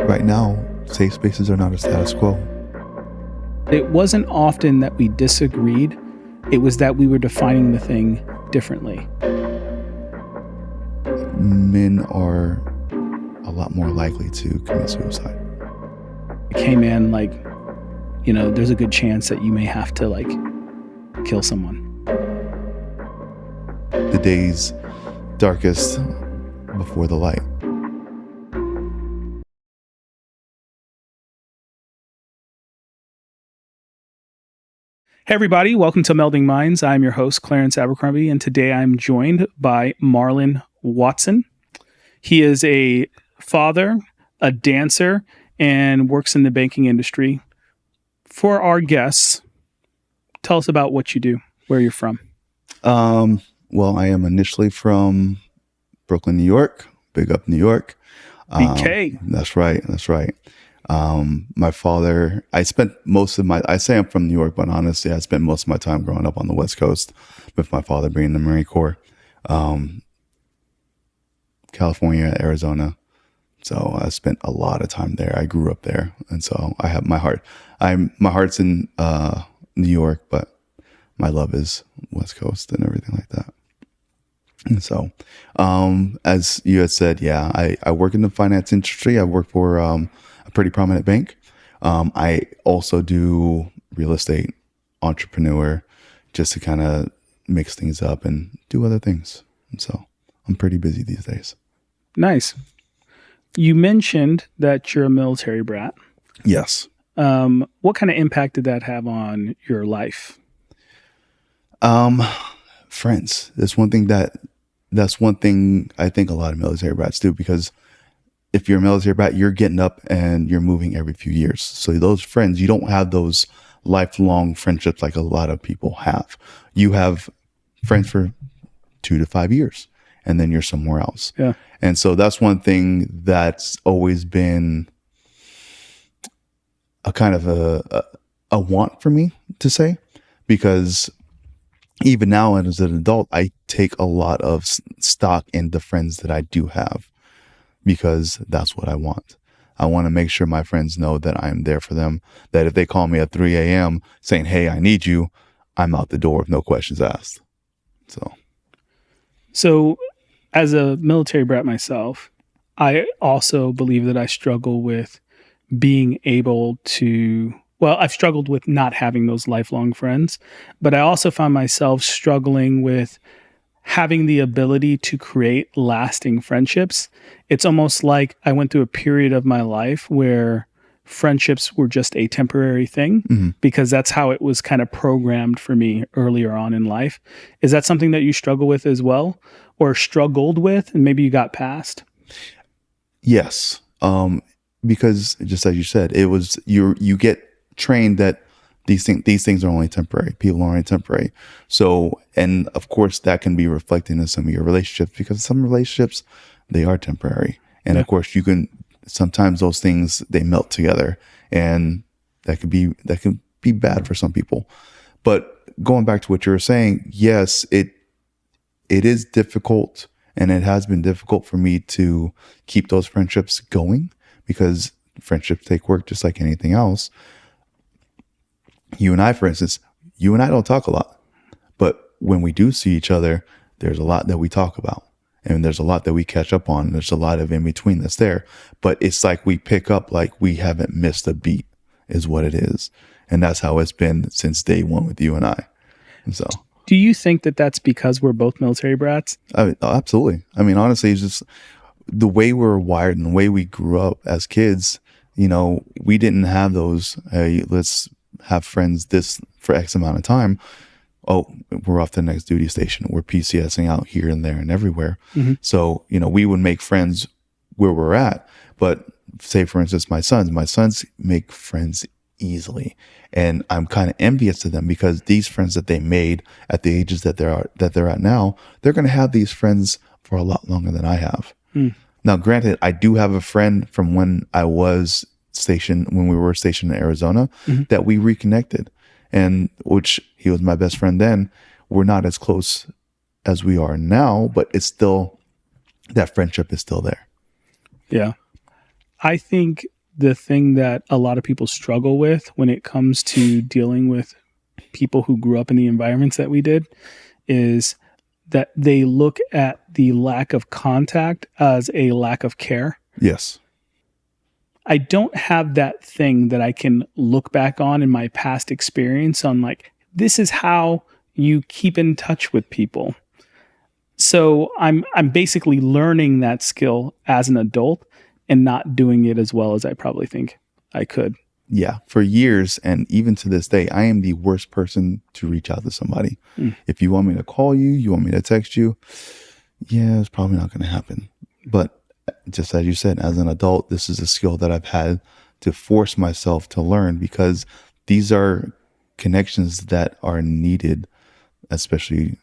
right now, safe spaces are not a status quo. It wasn't often that we disagreed. It was that we were defining the thing differently. Men are a lot more likely to commit suicide. Hey man, there's a good chance that you may have to kill someone. The day's darkest before the light. Hey everybody, welcome to Melding Minds. I'm your host, Clarence Abercrombie, and today I'm joined by Marlon Watson. He is a father, a dancer, and works in the banking industry. For our guests, tell us about what you do, where you're from. Well, I am initially from Brooklyn, New York. Big up New York. BK. That's right. My father, I say I'm from New York, but honestly, I spent most of my time growing up on the West Coast with my father being in the Marine Corps, California, Arizona. So I spent a lot of time there. I grew up there. And so I have my heart's in New York, but my love is West Coast and everything like that. And so, as you had said, I work in the finance industry. I work for a pretty prominent bank. I also do real estate, entrepreneur, just to kind of mix things up and do other things. And so I'm pretty busy these days. Nice. You mentioned that you're a military brat. Yes. What kind of impact did that have on your life? Friends. That's one thing I think a lot of military brats do, because if you're a military brat, you're getting up and you're moving every few years. So those friends, you don't have those lifelong friendships like a lot of people have. You have friends for 2 to 5 years, and then you're somewhere else. Yeah. And so that's one thing that's always been a kind of a want for me to say, because even now as an adult, I take a lot of stock in the friends that I do have, because that's what I want. I want to make sure my friends know that I'm there for them, that if they call me at 3 a.m. saying, "Hey, I need you," I'm out the door with no questions asked. So as a military brat myself, I also believe that I struggle with being able to, I've struggled with not having those lifelong friends, but I also found myself struggling with having the ability to create lasting friendships. It's almost like I went through a period of my life where friendships were just a temporary thing, because that's how it was kind of programmed for me earlier on in life. Is that something that you struggle with as well, or struggled with, and maybe you got past? Yes. Because just as you said, it was you get trained that these things are only temporary. People are only temporary. So, and of course that can be reflected in some of your relationships, because some relationships, they are temporary. And of course sometimes those things, they melt together, and that can be bad for some people. But going back to what you were saying, yes, it is difficult, and it has been difficult for me to keep those friendships going, because friendships take work just like anything else. You and I, for instance, don't talk a lot, but when we do see each other, there's a lot that we talk about, and there's a lot that we catch up on. There's a lot of in between that's there, but it's like we pick up like we haven't missed a beat is what it is. And that's how it's been since day one with you and I. And so, do you think that that's because we're both military brats? Absolutely. I mean, honestly, it's just the way we're wired and the way we grew up as kids. We didn't have those, hey, let's have friends this for X amount of time. Oh, we're off to the next duty station. We're PCSing out here and there and everywhere. Mm-hmm. So, we would make friends where we're at. But say, for instance, my sons make friends easily. And I'm kind of envious of them, because these friends that they made at the ages that they're at now, they're going to have these friends for a lot longer than I have. Now, granted, I do have a friend from when we were stationed in Arizona, that we reconnected, and which he was my best friend then. We're not as close as we are now, but it's still, that friendship is still there. Yeah. I think the thing that a lot of people struggle with when it comes to dealing with people who grew up in the environments that we did is that they look at the lack of contact as a lack of care. Yes. I don't have that thing that I can look back on in my past experience on like, this is how you keep in touch with people. So I'm basically learning that skill as an adult and not doing it as well as I probably think I could. Yeah. For years, and even to this day, I am the worst person to reach out to somebody. If you want me to call you, you want me to text you, yeah, it's probably not going to happen. But just as you said, as an adult, this is a skill that I've had to force myself to learn, because these are connections that are needed, especially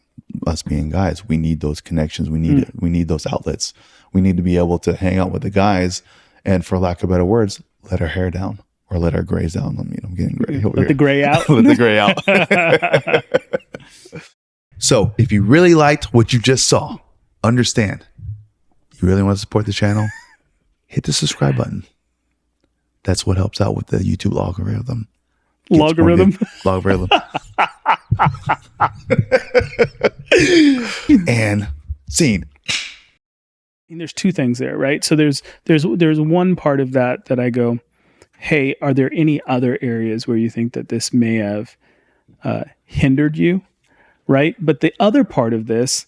us being guys. We need those connections. We need it. We need those outlets. We need to be able to hang out with the guys and, for lack of better words, let our hair down or let our grays down. I mean, I'm getting gray over Let here. the gray out. Let the gray out. So if you really liked what you just saw, understand, you really want to support the channel, hit the subscribe button. That's what helps out with the YouTube algorithm. Logarithm. Logarithm. And scene. And there's two things there, right? So there's one part of that I go, hey, are there any other areas where you think that this may have hindered you, right? But the other part of this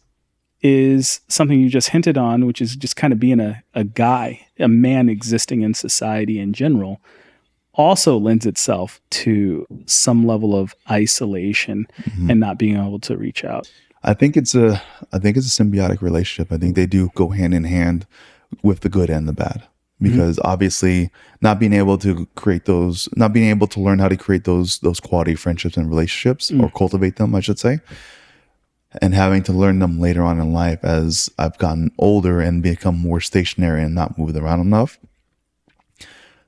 is something you just hinted on, which is just kind of being a guy, a man existing in society in general, also lends itself to some level of isolation and not being able to reach out. I think it's a symbiotic relationship. I think they do go hand in hand with the good and the bad, because obviously not being able to learn how to create those quality friendships and relationships, or cultivate them, I should say, and having to learn them later on in life as I've gotten older and become more stationary and not moved around enough.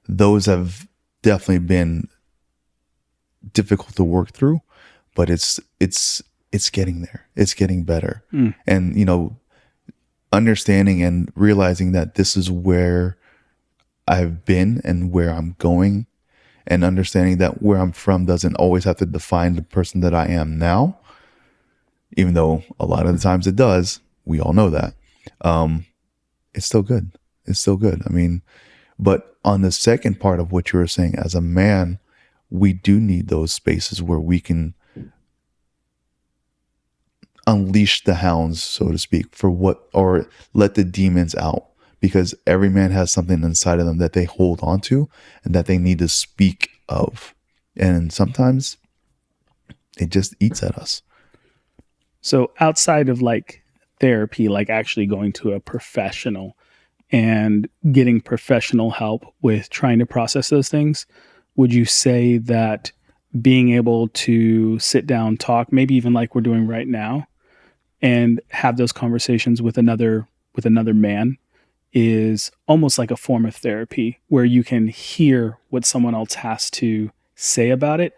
Those have definitely been difficult to work through, but it's getting there. It's getting better. And, understanding and realizing that this is where I've been and where I'm going, and understanding that where I'm from doesn't always have to define the person that I am now, even though a lot of the times it does. We all know that. It's still good. It's still good. I mean, but on the second part of what you were saying, as a man, we do need those spaces where we can unleash the hounds, so to speak, or let the demons out, because every man has something inside of them that they hold on to and that they need to speak of. And sometimes it just eats at us. So outside of like therapy, like actually going to a professional and getting professional help with trying to process those things, would you say that being able to sit down, talk, maybe even like we're doing right now, and have those conversations with another man is almost like a form of therapy, where you can hear what someone else has to say about it?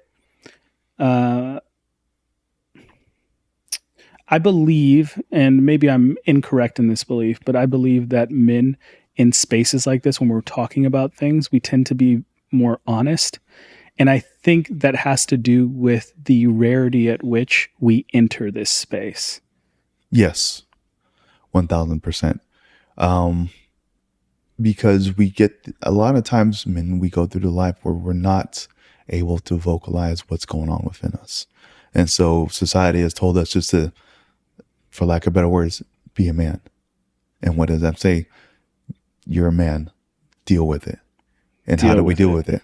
I believe, and maybe I'm incorrect in this belief, but I believe that men in spaces like this, when we're talking about things, we tend to be more honest. And I think that has to do with the rarity at which we enter this space. Yes, 1000%. Because we get, a lot of times, men, we go through the life where we're not able to vocalize what's going on within us. And so society has told us just to, for lack of better words, be a man. And what does that say? You're a man. Deal with it. And how do we deal with it?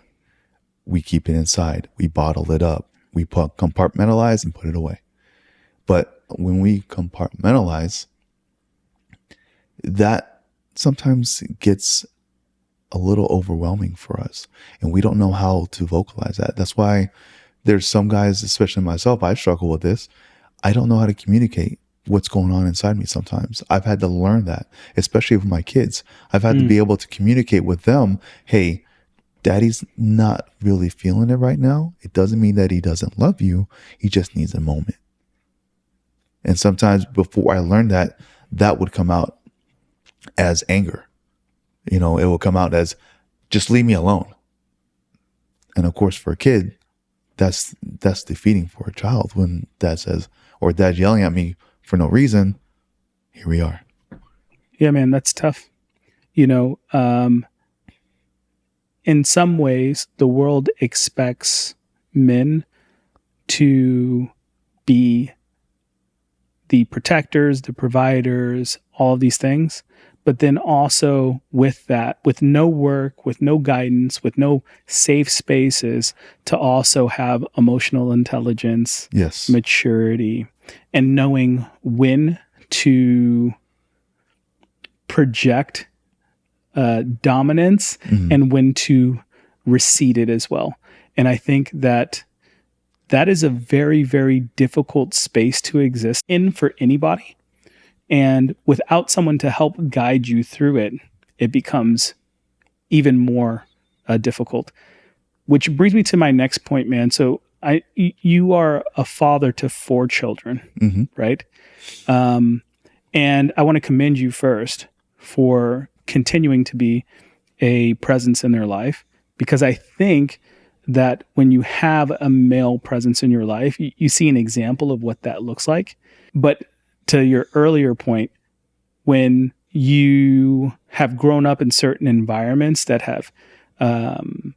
We keep it inside. We bottle it up. We compartmentalize and put it away. But when we compartmentalize, that sometimes gets a little overwhelming for us. And we don't know how to vocalize that. That's why there's some guys, especially myself, I struggle with this. I don't know how to communicate what's going on inside me sometimes. I've had to learn that, especially with my kids. I've had to be able to communicate with them. Hey, daddy's not really feeling it right now. It doesn't mean that he doesn't love you. He just needs a moment. And sometimes before I learned that, that would come out as anger. It will come out as just leave me alone. And of course, for a kid, that's defeating for a child when dad says, or dad's yelling at me for no reason. Here we are. Yeah, man, that's tough. You know, in some ways, the world expects men to be the protectors, the providers, all of these things. But then also with that, with no work, with no guidance, with no safe spaces, to also have emotional intelligence, Yes. maturity, and knowing when to project dominance and when to recede it as well. And I think that is a very, very difficult space to exist in for anybody. And without someone to help guide you through it, it becomes even more difficult. Which brings me to my next point, man. So you are a father to 4 children, right? And I want to commend you first for continuing to be a presence in their life, because I think that when you have a male presence in your life, you see an example of what that looks like. But to your earlier point, when you have grown up in certain environments that have kind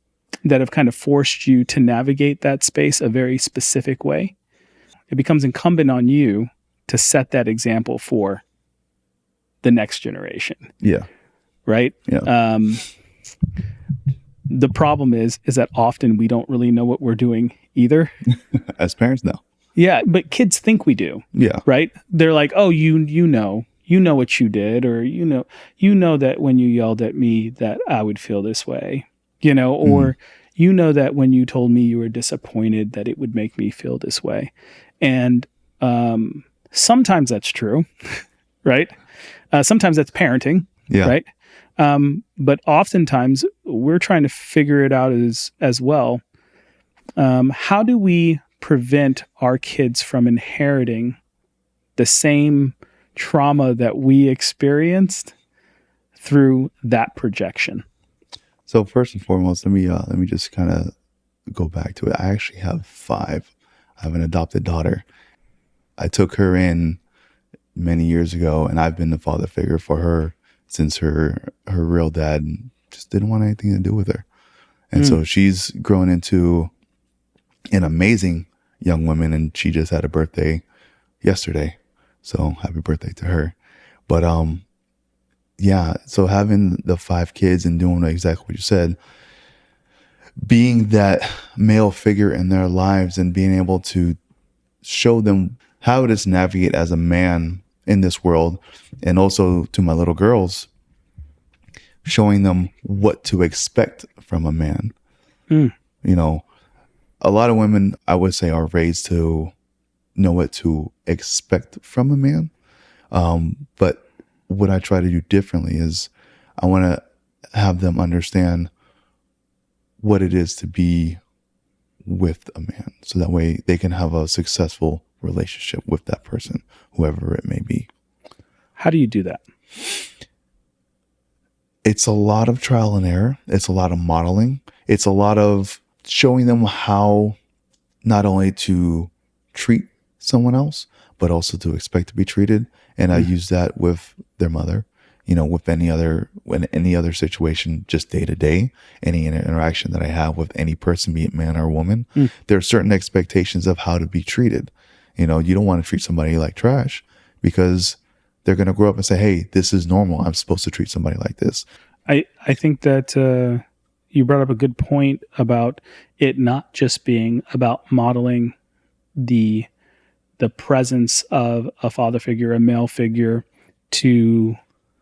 of forced you to navigate that space a very specific way, it becomes incumbent on you to set that example for the next generation. Yeah. Right? Yeah. The problem is that often we don't really know what we're doing either. As parents, no. Yeah, but kids think we do. Yeah. Right? They're like, "Oh, you know what you did, or you know that when you yelled at me that I would feel this way." Or you know that when you told me you were disappointed that it would make me feel this way. And sometimes that's true, right? Sometimes that's parenting, Yeah. right? But oftentimes we're trying to figure it out as well. How do we prevent our kids from inheriting the same trauma that we experienced through that projection? So first and foremost, let me just kind of go back to it. I actually have 5. I have an adopted daughter. I took her in many years ago, and I've been the father figure for her since her real dad just didn't want anything to do with her. And so she's grown into an amazing young woman, and she just had a birthday yesterday. So happy birthday to her. But yeah, so having the 5 kids and doing exactly what you said, being that male figure in their lives and being able to show them how it is to navigate as a man in this world, and also to my little girls, showing them what to expect from a man. A lot of women, I would say, are raised to know what to expect from a man. But what I try to do differently is I want to have them understand what it is to be with a man, so that way they can have a successful relationship with that person, whoever it may be. How do you do that? It's a lot of trial and error. It's a lot of modeling. It's a lot of showing them how not only to treat someone else, but also to expect to be treated. And I use that with their mother, with any other situation, just day to day, any interaction that I have with any person, be it man or woman, there are certain expectations of how to be treated. You don't want to treat somebody like trash, because they're going to grow up and say, hey, this is normal. I'm supposed to treat somebody like this. I think that you brought up a good point about it not just being about modeling the presence of a father figure, a male figure, to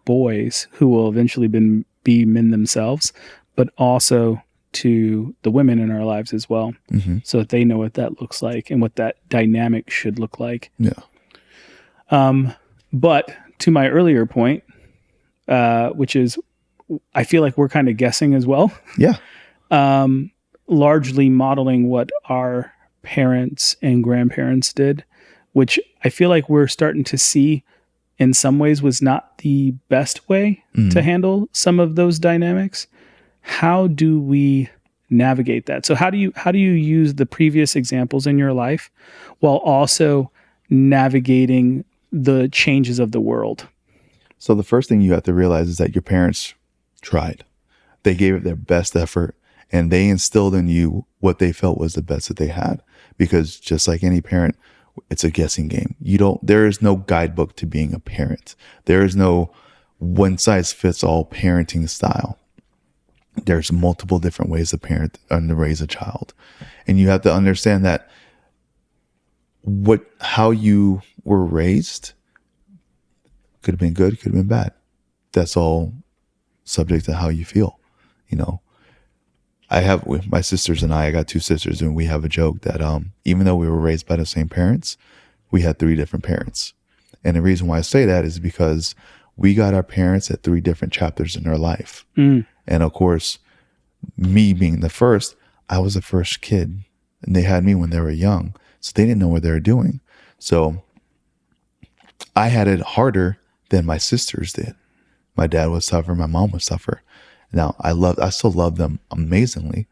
boys who will eventually be men themselves, but also to the women in our lives as well, so that they know what that looks like and what that dynamic should look like. Yeah. But to my earlier point, which is, I feel like we're kind of guessing as well. Yeah. Largely modeling what our parents and grandparents did, which I feel like we're starting to see in some ways was not the best way to handle some of those dynamics. how do we navigate that? So how do you use the previous examples in your life while also navigating the changes of the world? So the first thing you have to realize is that your parents tried. They gave it their best effort and they instilled in you what they felt was the best that they had. Because just like any parent, it's a guessing game. There is no guidebook to being a parent. There is no one size fits all parenting style. There's multiple different ways to parent and to raise a child. And you have to understand that how you were raised could have been good, could have been bad. That's all subject to how you feel. You know, I have with my sisters and I got two sisters, and we have a joke that even though we were raised by the same parents, we had three different parents. And the reason why I say that is because we got our parents at three different chapters in our life. And of course, me being the first, I was the first kid, and they had me when they were young. So they didn't know what they were doing. So I had it harder than my sisters did. My dad would suffer. My mom would suffer. Now I still love them amazingly,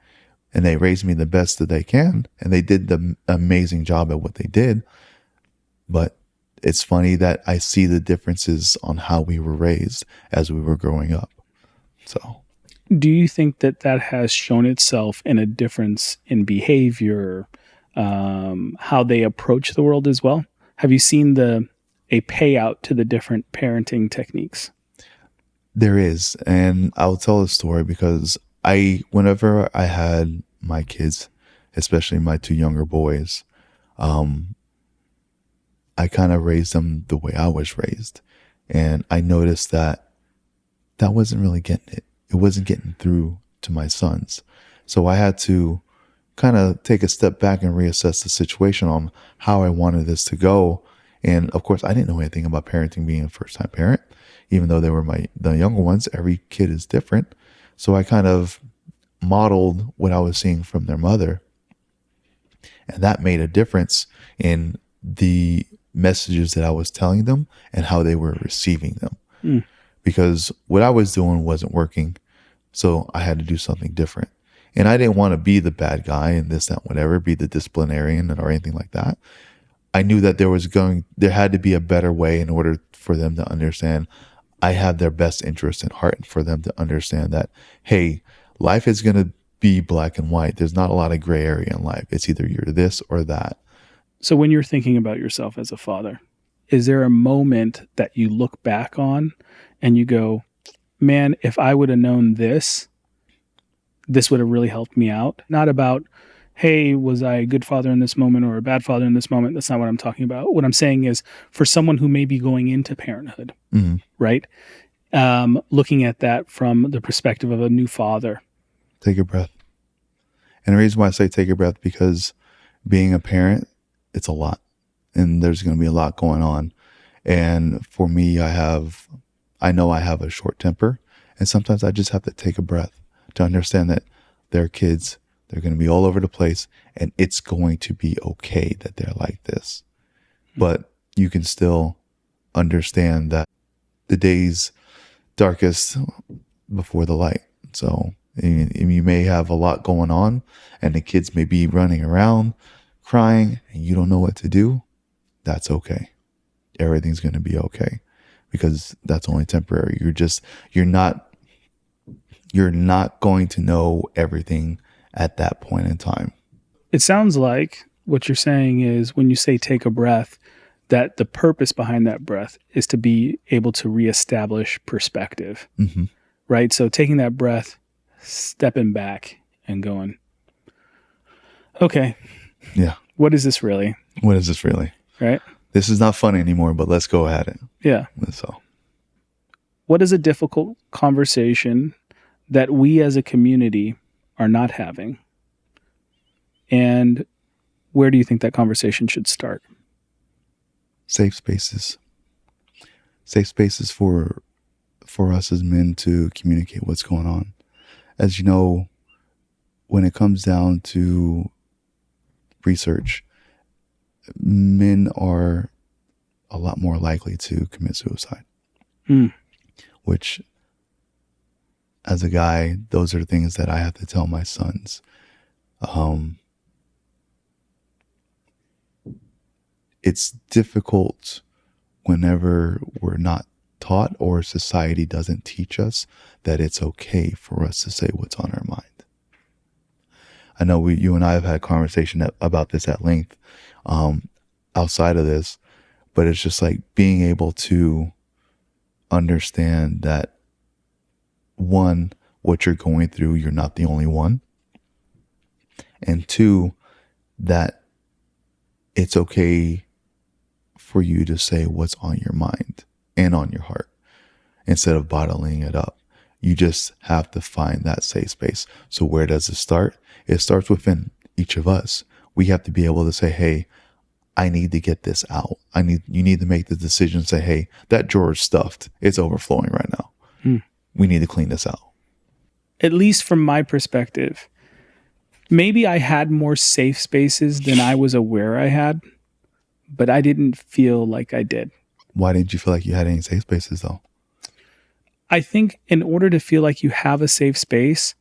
and they raised me the best that they can, and they did the amazing job at what they did. But it's funny that I see the differences on how we were raised as we were growing up. So, Do you think that that has shown itself in a difference in behavior, how they approach the world as well? Have you seen a payout to the different parenting techniques? there is, and I'll tell a story because whenever I had my kids, especially my two younger boys, I kind of raised them the way I was raised. And I noticed that wasn't really getting it. It wasn't getting through to my sons. So I had to kind of take a step back and reassess the situation on how I wanted this to go. And of course, I didn't know anything about parenting, being a first time parent, even though they were the younger ones. Every kid is different. So I kind of modeled what I was seeing from their mother. And that made a difference in the messages that I was telling them and how they were receiving them. Because what I was doing wasn't working. So I had to do something different. And I didn't want to be the bad guy and this, that, whatever, be the disciplinarian or anything like that. I knew that there had to be a better way in order for them to understand I have their best interest in heart, and for them to understand that, hey, life is going to be black and white. There's not a lot of gray area in life. It's either you're this or that. So when you're thinking about yourself as a father, is there a moment that you look back on and you go, man, if I would have known this would have really helped me out? Not about, hey, was I a good father in this moment or a bad father in this moment? That's not what I'm talking about. What I'm saying is for someone who may be going into parenthood, right? Looking at that from the perspective of a new father. Take a breath. And the reason why I say take a breath, because being a parent, it's a lot. And there's going to be a lot going on. And for me, I know I have a short temper. And sometimes I just have to take a breath to understand that they're kids. They're going to be all over the place. And it's going to be okay that they're like this. But you can still understand that the day's darkest before the light. So you may have a lot going on and the kids may be running around crying and you don't know what to do. That's okay. Everything's going to be okay, because that's only temporary. You're not going to know everything at that point in time. It sounds like what you're saying is when you say take a breath, that the purpose behind that breath is to be able to reestablish perspective, right? So taking that breath, stepping back and going, okay, yeah, what is this really? What is this really? Right? This is not fun anymore, but let's go at it. Yeah. So, what is a difficult conversation that we as a community are not having? And where do you think that conversation should start? Safe spaces. Safe spaces for us as men to communicate what's going on. As you know, when it comes down to research, men are a lot more likely to commit suicide, which as a guy, those are things that I have to tell my sons. It's difficult whenever we're not taught or society doesn't teach us that it's okay for us to say what's on our mind. I know you and I have had a conversation about this at length outside of this, but it's just like being able to understand that, one, what you're going through, you're not the only one. And two, that it's okay for you to say what's on your mind and on your heart instead of bottling it up. You just have to find that safe space. So where does it start? It starts within each of us. We have to be able to say, hey, I need to get this out. You need to make the decision, say, hey, that drawer is stuffed. It's overflowing right now. We need to clean this out. At least from my perspective, maybe I had more safe spaces than I was aware I had, but I didn't feel like I did. Why didn't you feel like you had any safe spaces though? I think in order to feel like you have a safe space,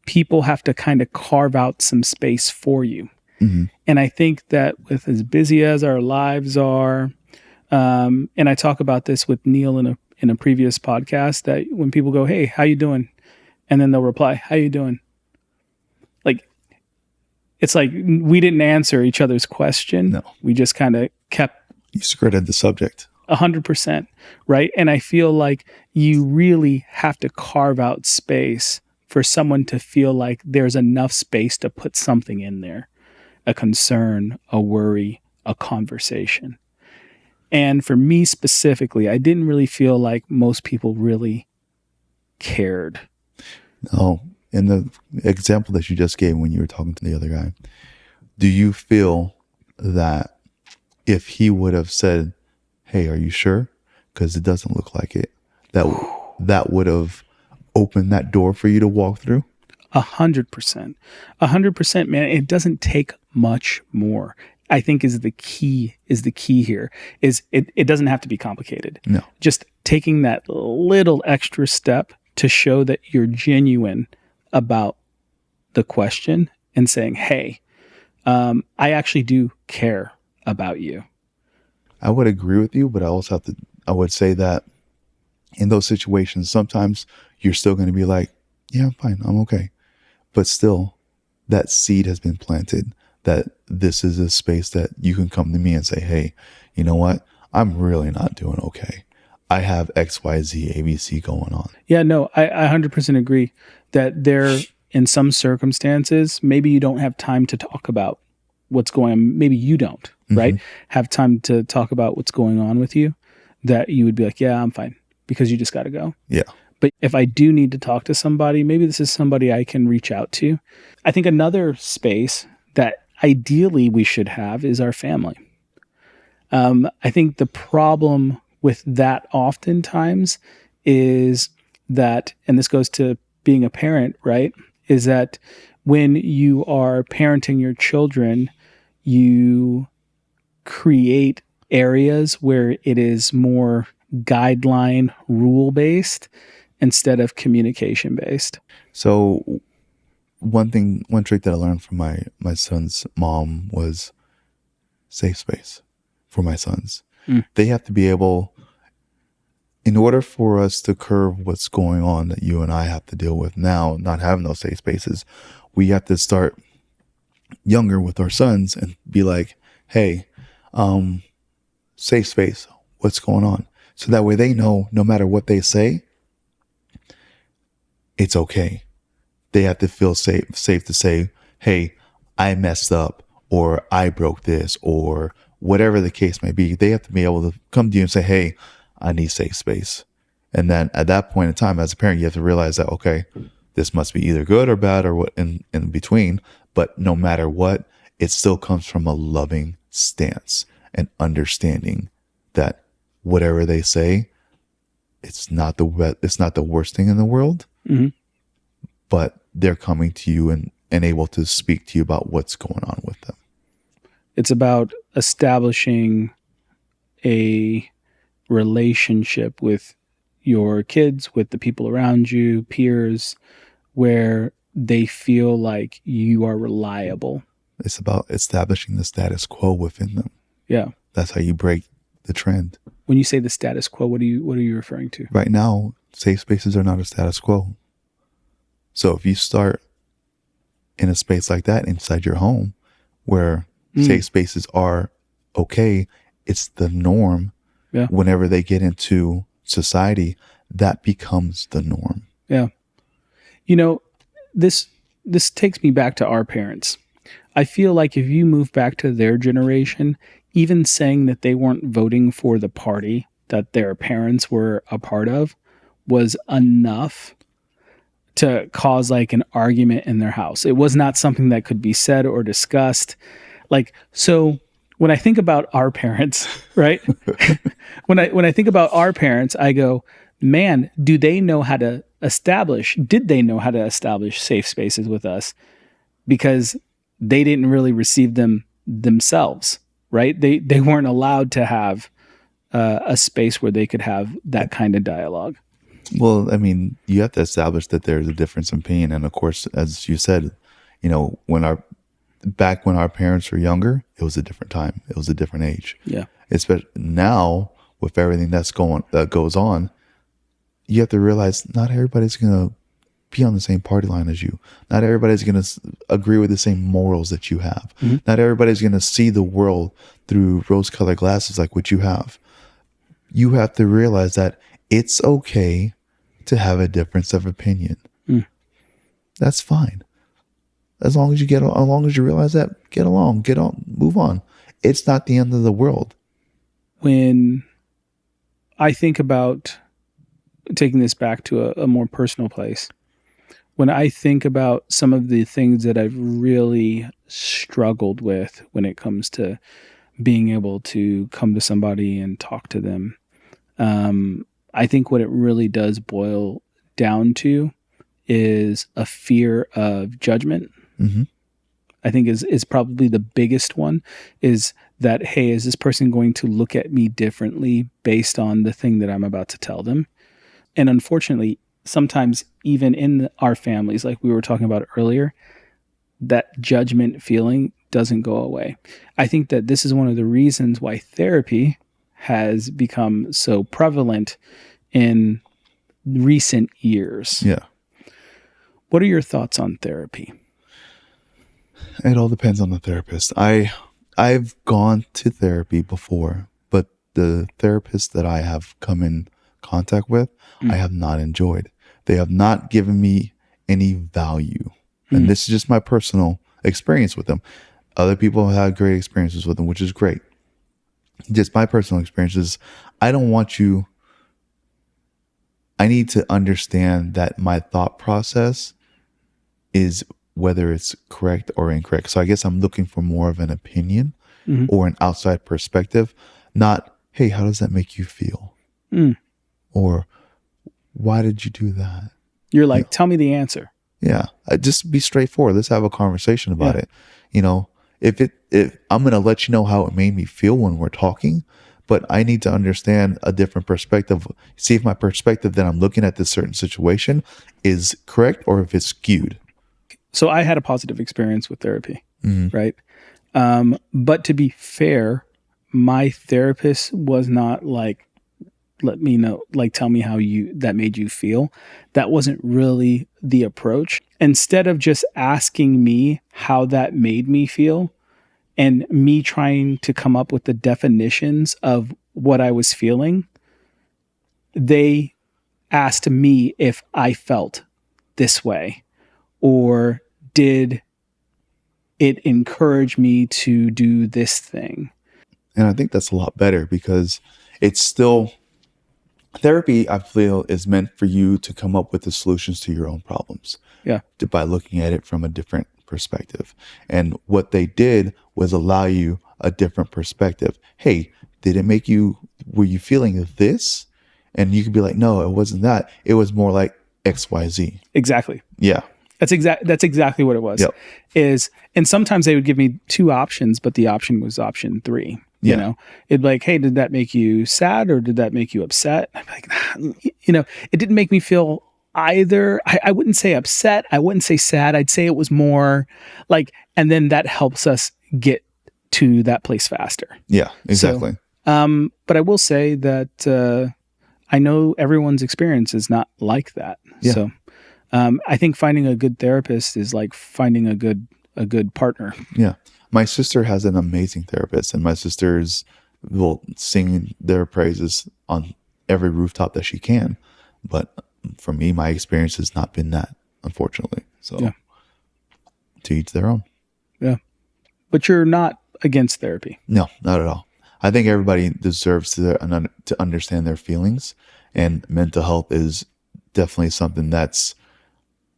people have to kind of carve out some space for you. Mm-hmm. And I think that with as busy as our lives are, and I talk about this with Neil in a previous podcast, that when people go, hey, how you doing? And then they'll reply, how you doing? Like, it's like we didn't answer each other's question. No. We just kind of kept. You skirted the subject. 100%, right? And I feel like you really have to carve out space for someone to feel like there's enough space to put something in there, a concern, a worry, a conversation. And for me specifically, I didn't really feel like most people really cared. Oh, in the example that you just gave when you were talking to the other guy, do you feel that if he would have said, hey, are you sure? Because it doesn't look like it, that would have opened that door for you to walk through? 100%. 100%, man. It doesn't take much more. I think is the key here is it doesn't have to be complicated. No. Just taking that little extra step to show that you're genuine about the question and saying, hey, I actually do care about you. I would agree with you, but I would say that in those situations, sometimes you're still going to be like, yeah, I'm fine. I'm okay. But still, that seed has been planted that this is a space that you can come to me and say, hey, you know what? I'm really not doing okay. I have X, Y, Z, ABC going on. Yeah, no, I 100% agree that there, in some circumstances, maybe you don't have time to talk about what's going on. Maybe you don't, right? Have time to talk about what's going on with you, that you would be like, yeah, I'm fine, because you just got to go. Yeah. But if I do need to talk to somebody, maybe this is somebody I can reach out to. I think another space that ideally we should have is our family. I think the problem with that oftentimes is that, and this goes to being a parent, right? Is that when you are parenting your children, you create areas where it is more guideline, rule-based instead of communication-based. So one trick that I learned from my son's mom was safe space for my sons. They have to be able, in order for us to curb what's going on that you and I have to deal with now, not having those safe spaces, we have to start younger with our sons and be like, hey, safe space, what's going on? So that way they know no matter what they say, it's okay. They have to feel safe to say, hey, I messed up, or I broke this, or whatever the case may be. They have to be able to come to you and say, hey, I need safe space. And then at that point in time, as a parent, you have to realize that, okay, this must be either good or bad or what in between. But no matter what, it still comes from a loving stance and understanding that whatever they say, it's not the worst thing in the world, but they're coming to you and able to speak to you about what's going on with them. It's about establishing a relationship with your kids, with the people around you, peers, where they feel like you are reliable. It's about establishing the status quo within them. Yeah. That's how you break the trend. When you say the status quo, what are you referring to? Right now, safe spaces are not a status quo. So if you start in a space like that inside your home, where safe spaces are okay, it's the norm. Yeah. Whenever they get into society, that becomes the norm. Yeah. You know, this takes me back to our parents. I feel like if you move back to their generation, even saying that they weren't voting for the party that their parents were a part of was enough to cause like an argument in their house. It was not something that could be said or discussed. Like, so when I think about our parents, right? when I think about our parents, I go, man, did they know how to establish safe spaces with us? Because they didn't really receive them themselves, right? They weren't allowed to have a space where they could have that kind of dialogue. Well, I mean, you have to establish that there's a difference in opinion. And of course, as you said, when our parents were younger, it was a different time. It was a different age. Yeah. Especially now with everything that goes on, you have to realize not everybody's going to be on the same party line as you. Not everybody's going to agree with the same morals that you have. Mm-hmm. Not everybody's going to see the world through rose-colored glasses like what you have. You have to realize that it's okay to have a difference of opinion. That's fine. As long as you realize that, get along, move on. It's not the end of the world. When I think about taking this back to a more personal place, when I think about some of the things that I've really struggled with when it comes to being able to come to somebody and talk to them, I think what it really does boil down to is a fear of judgment. Mm-hmm. I think is probably the biggest one, is that, hey, is this person going to look at me differently based on the thing that I'm about to tell them? And unfortunately, sometimes even in our families, like we were talking about earlier, that judgment feeling doesn't go away. I think that this is one of the reasons why therapy has become so prevalent in recent years. Yeah. What are your thoughts on therapy? It all depends on the therapist. I've gone to therapy before, but the therapists that I have come in contact with, I have not enjoyed. They have not given me any value. And this is just my personal experience with them. Other people have had great experiences with them, which is great. Just my personal experiences. I need to understand that my thought process is whether it's correct or incorrect. So I guess I'm looking for more of an opinion or an outside perspective, not, hey, how does that make you feel? Or why did you do that? You're like, tell me the answer. Yeah. Just be straightforward. Let's have a conversation about it. If I'm going to let you know how it made me feel when we're talking, but I need to understand a different perspective. See if my perspective that I'm looking at this certain situation is correct or if it's skewed. So I had a positive experience with therapy, right? But to be fair, my therapist was not like, let me know, like, tell me how that made you feel. That wasn't really the approach. Instead of just asking me how that made me feel and me trying to come up with the definitions of what I was feeling, they asked me if I felt this way, or did it encourage me to do this thing? And I think that's a lot better because it's still therapy, I feel, is meant for you to come up with the solutions to your own problems. Yeah. By looking at it from a different perspective. And what they did was allow you a different perspective. Hey, were you feeling this? And you could be like, no, it wasn't that. It was more like XYZ. Exactly. Yeah. That's exactly what it was. Yep. And sometimes they would give me two options, but the option was option 3. You Yeah. know, it'd like, hey, did that make you sad or did that make you upset? I'm like, it didn't make me feel either. I wouldn't say upset. I wouldn't say sad. I'd say it was more like, and then that helps us get to that place faster. Yeah, So, exactly. but I will say that I know everyone's experience is not like that. Yeah. So, I think finding a good therapist is like finding a good partner. Yeah. My sister has an amazing therapist, and my sister's will sing their praises on every rooftop that she can. But for me, my experience has not been that, unfortunately. Yeah. So to each their own. Yeah. But you're not against therapy. No, not at all. I think everybody deserves to understand their feelings, and mental health is definitely something that's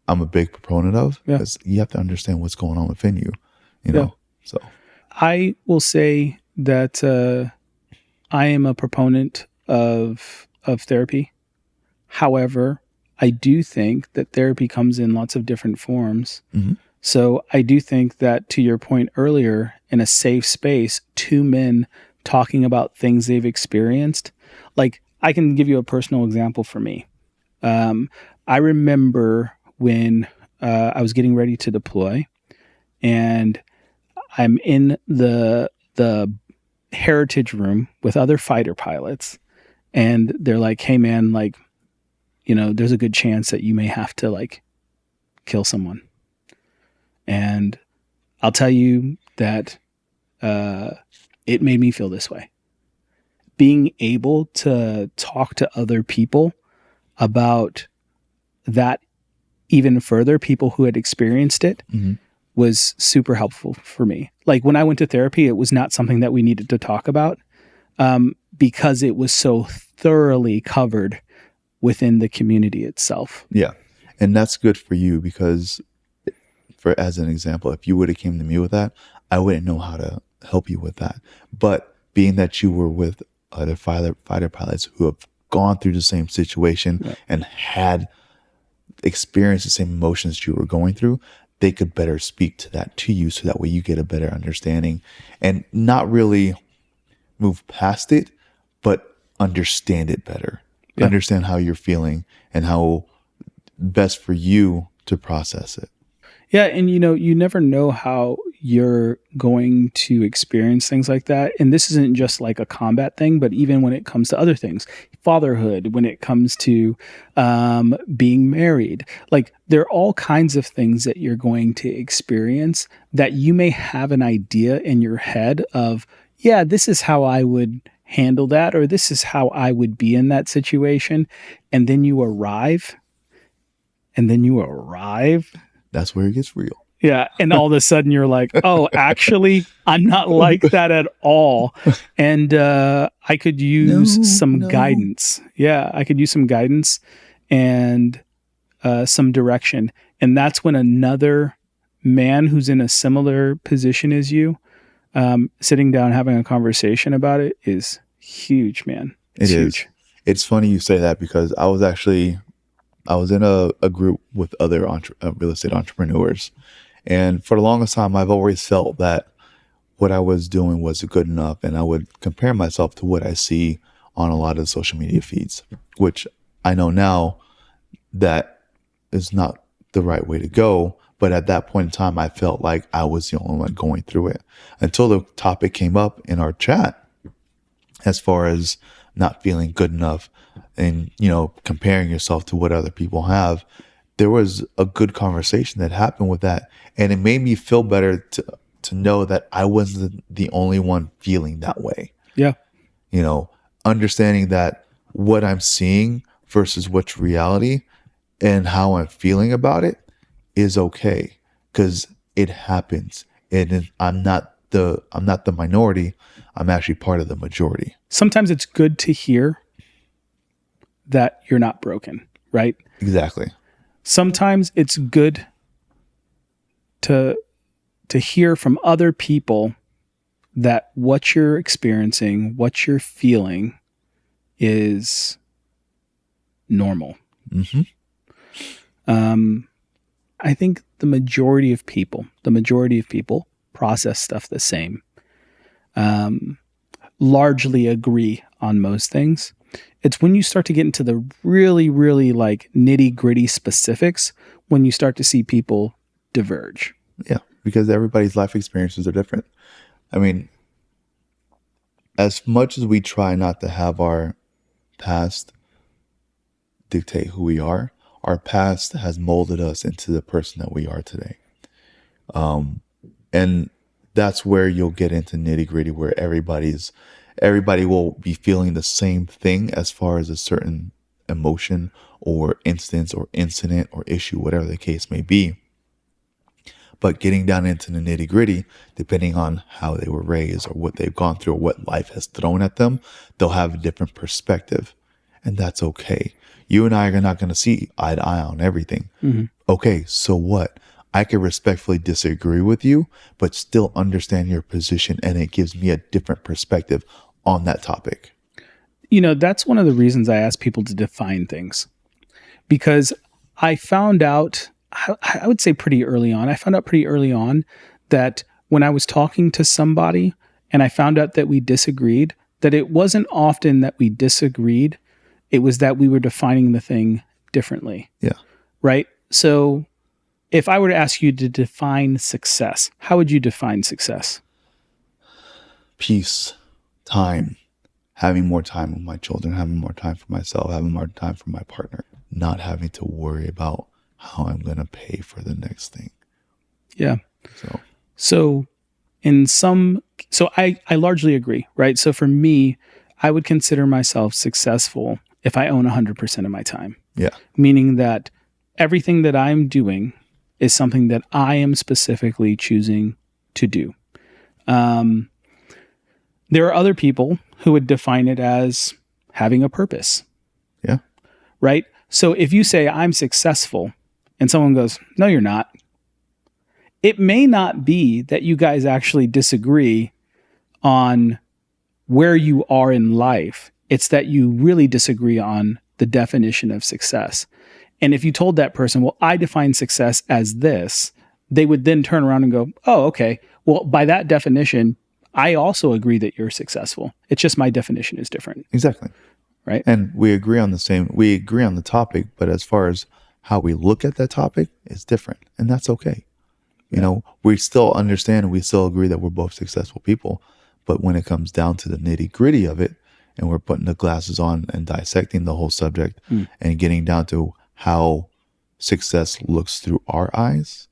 I'm a big proponent of, Yeah. because you have to understand what's going on within you, you know. So I will say that I am a proponent of therapy. However, I do think that therapy comes in lots of different forms. Mhm. So I do think that, to your point earlier, in a safe space, two men talking about things they've experienced. Like, I can give you a personal example for me. I remember when I was getting ready to deploy, and I'm in the heritage room with other fighter pilots, and they're like, "Hey, man, like, there's a good chance that you may have to like kill someone." And I'll tell you that it made me feel this way. Being able to talk to other people about that even further, people who had experienced it, Mhm. was super helpful for me. Like when I went to therapy, it was not something that we needed to talk about because it was so thoroughly covered within the community itself. Yeah, and that's good for you, because for as an example, if you would have came to me with that, I wouldn't know how to help you with that. But being that you were with other fighter pilots who have gone through the same situation Yeah. and had experienced the same emotions you were going through, they could better speak to that to you, so that way you get a better understanding and not really move past it, but understand it better. Yeah. Understand how you're feeling and how best for you to process it. Yeah, and you never know how you're going to experience things like that. And this isn't just like a combat thing, but even when it comes to other things, fatherhood, when it comes to being married, like there are all kinds of things that you're going to experience that you may have an idea in your head of, yeah, this is how I would handle that, or this is how I would be in that situation. And then you arrive, That's where it gets real. yeah. And all of a sudden you're like, oh, actually, I'm not like that at all. And I could use some guidance. Yeah. I could use some guidance and some direction. And that's when another man who's in a similar position as you, sitting down, having a conversation about it is huge, man. It's It is. huge. It's funny you say that, because I was in a group with other real estate entrepreneurs. And for the longest time, I've always felt that what I was doing was good enough. And I would compare myself to what I see on a lot of the social media feeds, which I know now that is not the right way to go. But at that point in time, I felt like I was the only one going through it, until the topic came up in our chat, as far as not feeling good enough and, comparing yourself to what other people have. There was a good conversation that happened with that. And it made me feel better to know that I wasn't the only one feeling that way. Yeah. Understanding that what I'm seeing versus what's reality and how I'm feeling about it is okay, because it happens. And I'm not the minority. I'm actually part of the majority. Sometimes it's good to hear that you're not broken, right? Exactly. Sometimes it's good to hear from other people that what you're experiencing, what you're feeling is normal. Mm-hmm. I think the majority of people process stuff the same. largely agree on most things. It's when you start to get into the really, really like nitty gritty specifics when you start to see people diverge. Yeah, because everybody's life experiences are different. I mean, as much as we try not to have our past dictate who we are, our past has molded us into the person that we are today. And that's where you'll get into nitty gritty, where everybody will be feeling the same thing as far as a certain emotion or instance or incident or issue, whatever the case may be. But getting down into the nitty gritty, depending on how they were raised or what they've gone through or what life has thrown at them, they'll have a different perspective. And that's okay. You and I are not going to see eye to eye on everything. Mm-hmm. Okay, so what? I can respectfully disagree with you, but still understand your position, and it gives me a different perspective on that topic. You know, that's one of the reasons I ask people to define things, because I found out, I would say pretty early on, that when I was talking to somebody and I found out that we disagreed, that it wasn't often that we disagreed. It was that we were defining the thing differently. Yeah. Right? So if I were to ask you to define success, how would you define success? Peace, time, having more time with my children, having more time for myself, having more time for my partner, not having to worry about how I'm going to pay for the next thing. Yeah. So I largely agree, right? So for me, I would consider myself successful if I own 100% of my time. Yeah. Meaning that everything that I'm doing is something that I am specifically choosing to do. There are other people who would define it as having a purpose. Yeah. Right? So if you say I'm successful and someone goes, no, you're not. It may not be that you guys actually disagree on where you are in life. It's that you really disagree on the definition of success. And if you told that person, well, I define success as this, they would then turn around and go, oh, okay. Well, by that definition, I also agree that you're successful. It's just my definition is different. Exactly. Right. And we agree on the topic, but as far as how we look at that topic is different. And that's okay. You know, we still understand and we still agree that we're both successful people. But when it comes down to the nitty gritty of it, and we're putting the glasses on and dissecting the whole subject and getting down to how success looks through our eyes,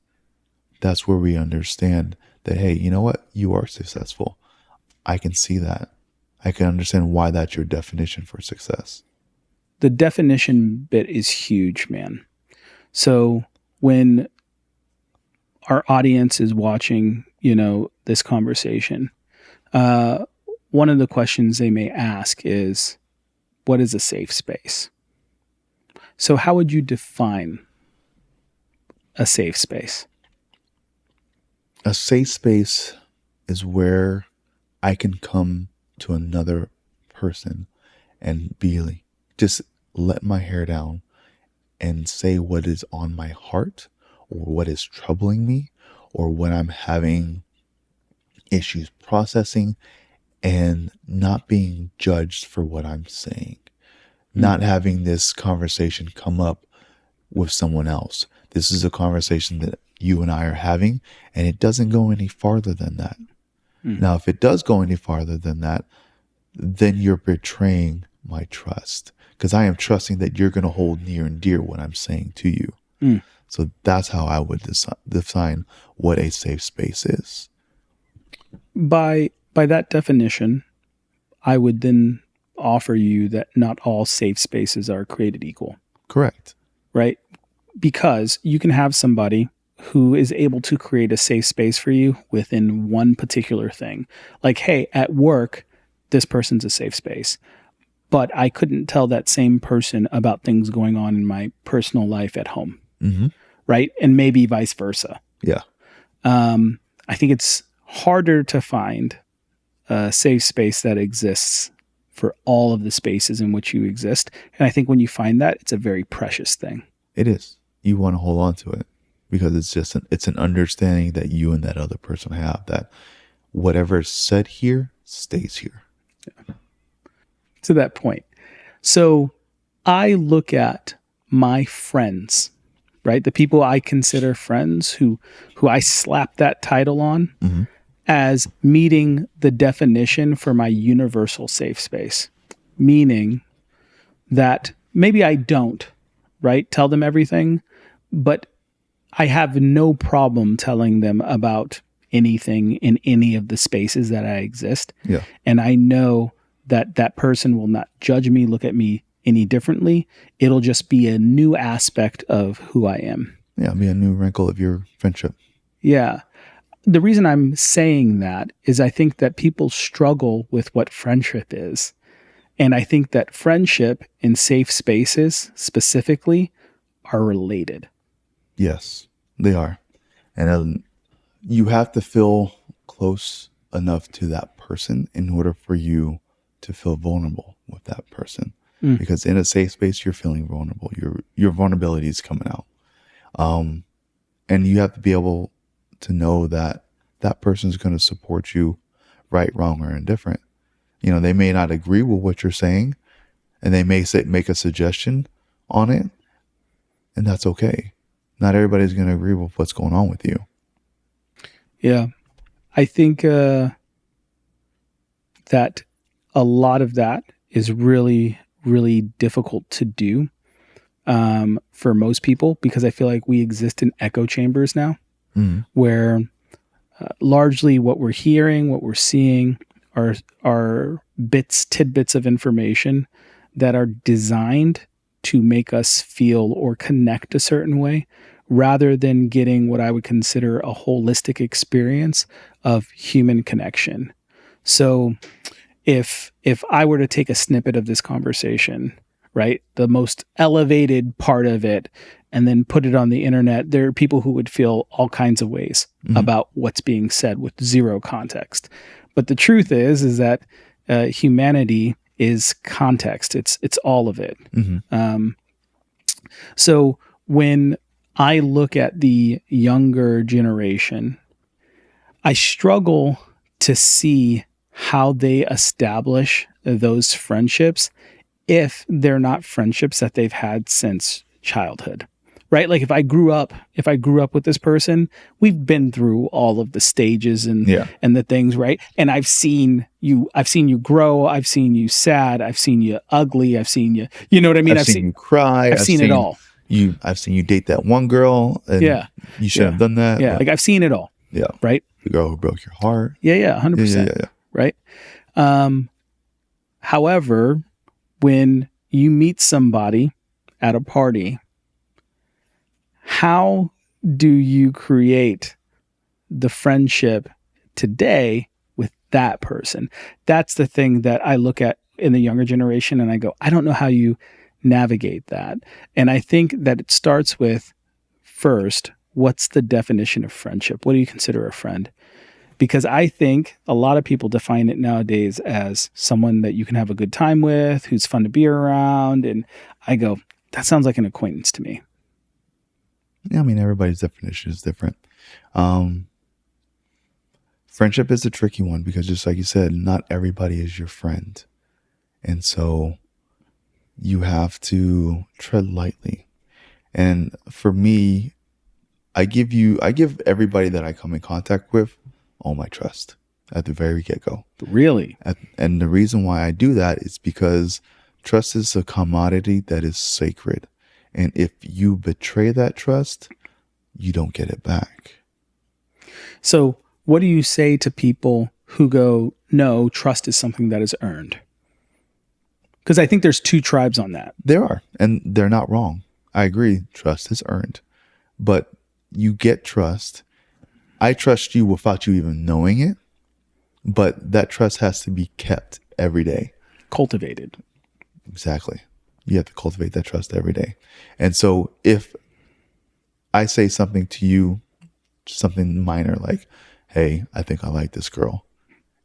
that's where we understand that, hey, you know what? You are successful. I can see that. I can understand why that's your definition for success. The definition bit is huge, man. So when our audience is watching, you know, this conversation, one of the questions they may ask is, what is a safe space? So how would you define a safe space? A safe space is where I can come to another person and just let my hair down and say what is on my heart or what is troubling me or what I'm having issues processing, and not being judged for what I'm saying, not having this conversation come up with someone else. This is a conversation that you and I are having, and it doesn't go any farther than that. Now, if it does go any farther than that, then you're betraying my trust, because I am trusting that you're going to hold near and dear what I'm saying to you. So that's how I would define what a safe space is. By that definition, I would then offer you that not all safe spaces are created equal. Correct. Right? Because you can have somebody who is able to create a safe space for you within one particular thing. Like, hey, at work, this person's a safe space. But I couldn't tell that same person about things going on in my personal life at home. Mm-hmm. Right? And maybe vice versa. Yeah. I think it's harder to find a safe space that exists for all of the spaces in which you exist. And I think when you find that, it's a very precious thing. It is. You want to hold on to it because it's an understanding that you and that other person have, that whatever is said here stays here. to that point. So I look at my friends, right? The people I consider friends who I slap that title on Mm-hmm. as meeting the definition for my universal safe space. Meaning that maybe I don't, right? Tell them everything, but I have no problem telling them about anything in any of the spaces that I exist. Yeah. And I know that that person will not judge me, look at me any differently. It'll just be a new aspect of who I am. Yeah. Be a new wrinkle of your friendship. Yeah. The reason I'm saying that is I think that people struggle with what friendship is. And I think that friendship and safe spaces specifically are related. Yes, they are. And you have to feel close enough to that person in order for you to feel vulnerable with that person. Mm. Because in a safe space, you're feeling vulnerable. Your vulnerability is coming out. And you have to be able to know that that person is going to support you, right, wrong, or indifferent. You know, they may not agree with what you're saying, and they may make a suggestion on it, and that's okay. Not everybody's going to agree with what's going on with you. Yeah. I think that a lot of that is really, really difficult to do for most people because I feel like we exist in echo chambers now where largely what we're hearing, what we're seeing are tidbits of information that are designed to make us feel or connect a certain way rather than getting what I would consider a holistic experience of human connection. So if I were to take a snippet of this conversation, right, the most elevated part of it, and then put it on the internet, there are people who would feel all kinds of ways about what's being said with zero context. But the truth is that humanity is context. It's all of it. So when I look at the younger generation, I struggle to see how they establish those friendships if they're not friendships that they've had since childhood. Right? Like if I grew up with this person, we've been through all of the stages and the things, right? And I've seen you grow, I've seen you sad, I've seen you ugly, I've seen you, you know what I mean? I've seen you cry. I've seen it all. I've seen you date that one girl and you shouldn't have done that. Yeah. Like I've seen it all. Yeah. Right? The girl who broke your heart. Yeah. 100%. Yeah. Right? However, when you meet somebody at a party, how do you create the friendship today with that person? That's the thing that I look at in the younger generation and I go, I don't know how you navigate that. And I think that it starts with, first, what's the definition of friendship? What do you consider a friend? Because I think a lot of people define it nowadays as someone that you can have a good time with, who's fun to be around. And I go, that sounds like an acquaintance to me. Yeah, I mean, everybody's definition is different. Friendship is a tricky one because just like you said, not everybody is your friend. And so you have to tread lightly. And for me, I give everybody that I come in contact with all my trust at the very get-go. Really? And the reason why I do that is because trust is a commodity that is sacred. And if you betray that trust, you don't get it back. So what do you say to people who go, no, trust is something that is earned? Because I think there's two tribes on that. There are, and they're not wrong. I agree. Trust is earned. But you get trust. I trust you without you even knowing it. But that trust has to be kept every day. Cultivated. Exactly. You have to cultivate that trust every day. And so if I say something to you, something minor like, hey, I think I like this girl.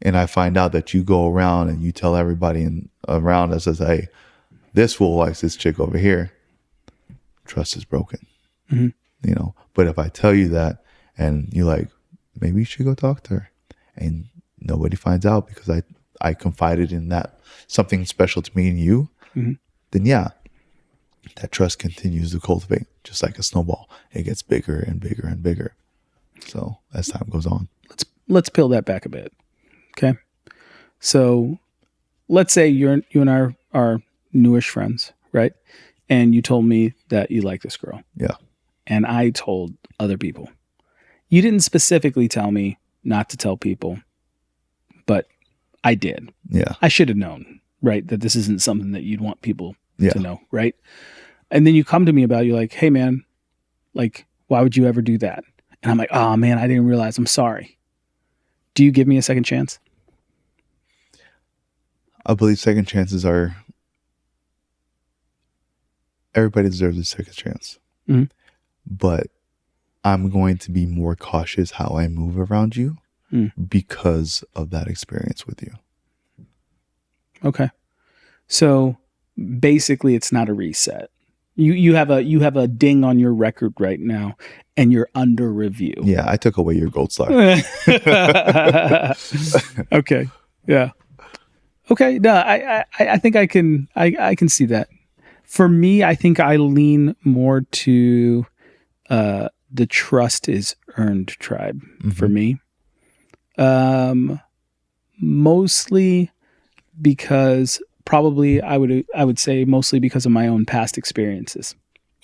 And I find out that you go around and you tell everybody around us, hey, this fool likes this chick over here. Trust is broken. Mm-hmm. You know, but if I tell you that and you're like, maybe you should go talk to her, and nobody finds out because I confided in that something special to me and you, Mhm. then yeah, that trust continues to cultivate just like a snowball. It gets bigger and bigger and bigger. So as time goes on. Let's peel that back a bit. Okay. So let's say you and I are newish friends, right? And you told me that you like this girl. Yeah. And I told other people. You didn't specifically tell me not to tell people, but I did. Yeah. I should have known, right? That this isn't something that you'd want people Yeah. to know, right? And then you come to me about, you're like, hey man, like, why would you ever do that? And I'm like, oh man, I didn't realize. I'm sorry. Do you give me a second chance? I believe second chances are, everybody deserves a second chance. Mhm. But I'm going to be more cautious how I move around you because of that experience with you. Okay. So basically it's not a reset. You have a ding on your record right now and you're under review. Yeah, I took away your gold star. Okay. Yeah. Okay. No, I think I can see that. For me, I think I lean more to the trust is earned tribe for me. Mostly because probably I would say mostly because of my own past experiences.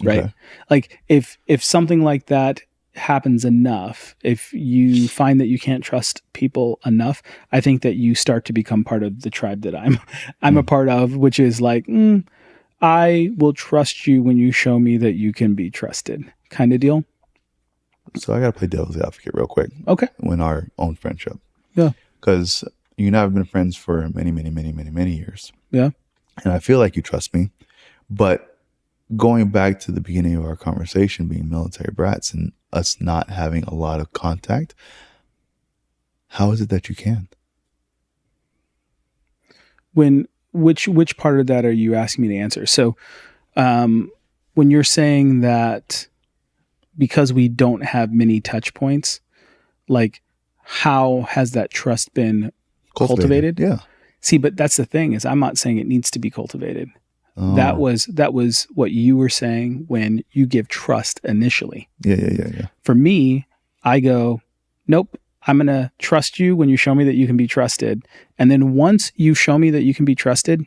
Right? Okay. Like if something like that happens enough, if you find that you can't trust people enough, I think that you start to become part of the tribe that I'm a part of, which is like, I will trust you when you show me that you can be trusted, kind of deal. So I got to play devil's advocate real quick. Okay. In our own friendship. Yeah. Because you and I have been friends for many, many, many, many, many years. Yeah. And I feel like you trust me. But going back to the beginning of our conversation, being military brats and us not having a lot of contact, how is it that you can? Which part of that are you asking me to answer? So when you're saying that because we don't have many touch points, like how has that trust been cultivated? Yeah. See, but that's the thing is I'm not saying it needs to be cultivated. Oh. That was what you were saying when you give trust initially. Yeah. For me, I go, nope, I'm going to trust you when you show me that you can be trusted. And then once you show me that you can be trusted,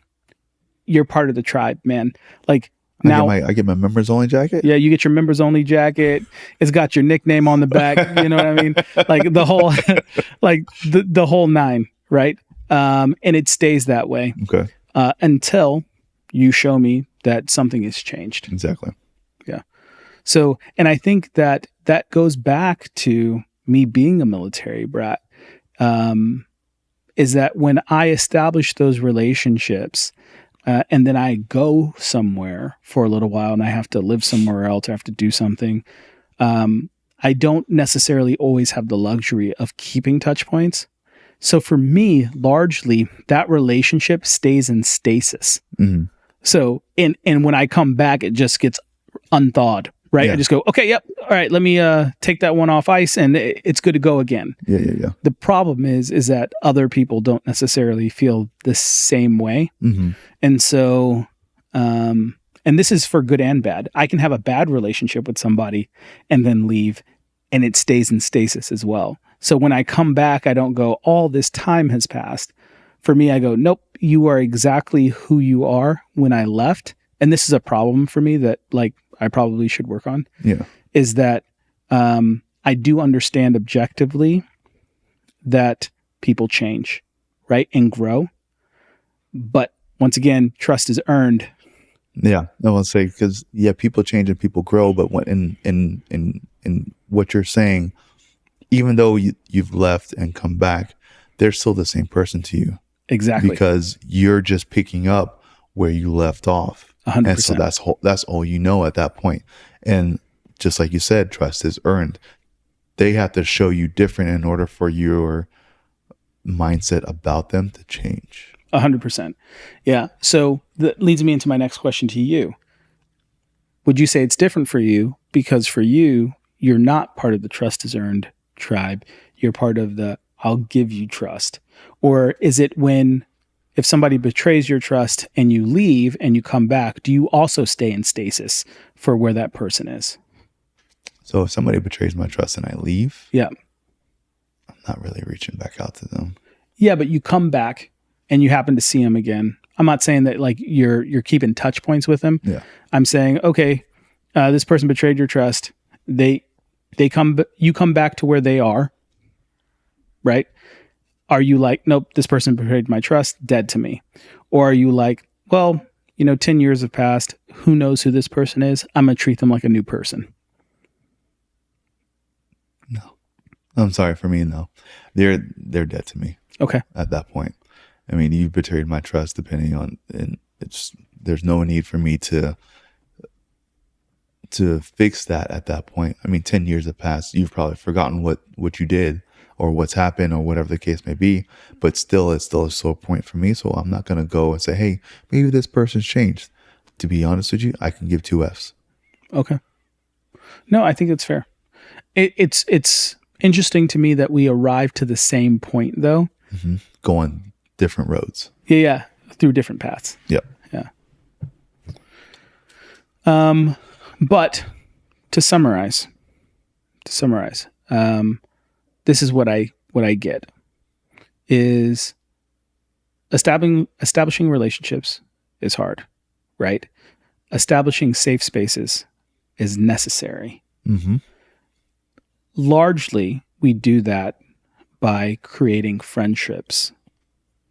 you're part of the tribe, man. Like now, I get my members only jacket. yeah, you get your members only jacket. It's got your nickname on the back. You know what I mean? Like the whole, like the whole nine, right? And it stays that way. Okay. Until you show me that something has changed. Exactly. Yeah. So, and I think that goes back to me being a military brat, is that when I establish those relationships, and then I go somewhere for a little while and I have to live somewhere else, I have to do something, I don't necessarily always have the luxury of keeping touch points. So for me, largely, that relationship stays in stasis. Mm-hmm. So, and when I come back, it just gets unthawed, right? Yeah. I just go, okay, yep, all right, let me take that one off ice, and it's good to go again. Yeah. The problem is that other people don't necessarily feel the same way. Mm-hmm. And so, and this is for good and bad. I can have a bad relationship with somebody and then leave, and it stays in stasis as well. So when I come back, I don't go, all this time has passed. For me, I go, nope, you are exactly who you are when I left. And this is a problem for me that like I probably should work on. Yeah. Is that I do understand objectively that people change, right? And grow. But once again, trust is earned. Yeah. I want to say, because people change and people grow, but what in what you're saying, even though you've left and come back, they're still the same person to you. Exactly. Because you're just picking up where you left off. 100%. And so that's all you know at that point. And just like you said, trust is earned. They have to show you different in order for your mindset about them to change. 100%. Yeah. So that leads me into my next question to you. Would you say it's different for you because for you, you're not part of the trust is earned tribe. You're part of the I'll give you trust. Or is it when, if somebody betrays your trust and you leave and you come back, do you also stay in stasis for where that person is? So if somebody betrays my trust and I leave, Yeah. I'm not really reaching back out to them. Yeah, but you come back and you happen to see him again. I'm not saying that like you're keeping touch points with him. Yeah. I'm saying, okay, this person betrayed your trust. You come back to where they are, right? Are you like, nope, this person betrayed my trust, dead to me? Or are you like, well, 10 years have passed. Who knows who this person is? I'm going to treat them like a new person. No. I'm sorry, for me, no. They're dead to me. Okay. At that point. I mean, you've betrayed my trust and there's no need for me to fix that at that point. I mean, 10 years have passed. You've probably forgotten what you did or what's happened or whatever the case may be, but still, it's still a sore point for me. So I'm not going to go and say, hey, maybe this person's changed. To be honest with you, I can give 2 Fs. Okay. No, I think it's fair. It's interesting to me that we arrived to the same point, though. Mm-hmm. Going different roads. Yeah, through different paths. Yep. Yeah. But to summarize, this is what I get is establishing relationships is hard, right? Establishing safe spaces is necessary. Mm-hmm. Largely, we do that by creating friendships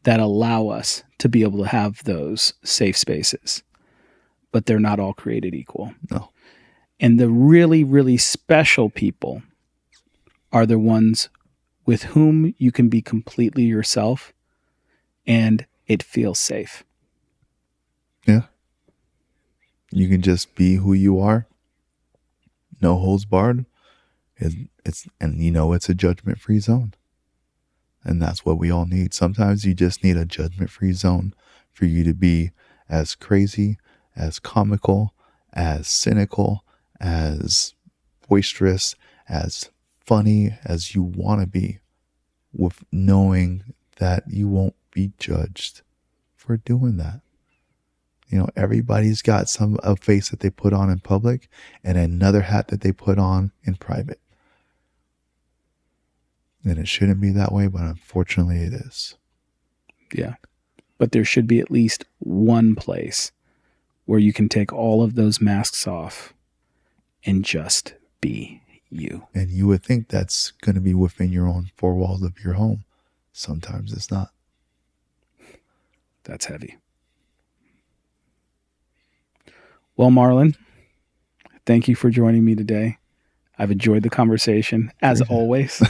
that allow us to be able to have those safe spaces, but they're not all created equal. No. And the really, really special people are the ones with whom you can be completely yourself and it feels safe. Yeah. You can just be who you are. No holds barred. It's a judgment-free zone. And that's what we all need. Sometimes you just need a judgment-free zone for you to be as crazy, as comical, as cynical, as boisterous, as funny as you want to be, with knowing that you won't be judged for doing that. Everybody's got a face that they put on in public and another hat that they put on in private. And it shouldn't be that way, but unfortunately it is. Yeah. But there should be at least one place where you can take all of those masks off and just be you. And you would think that's going to be within your own 4 walls of your home. Sometimes it's not. That's heavy. Well, Marlon, thank you for joining me today. I've enjoyed the conversation, as always.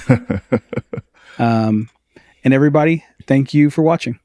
And everybody, thank you for watching.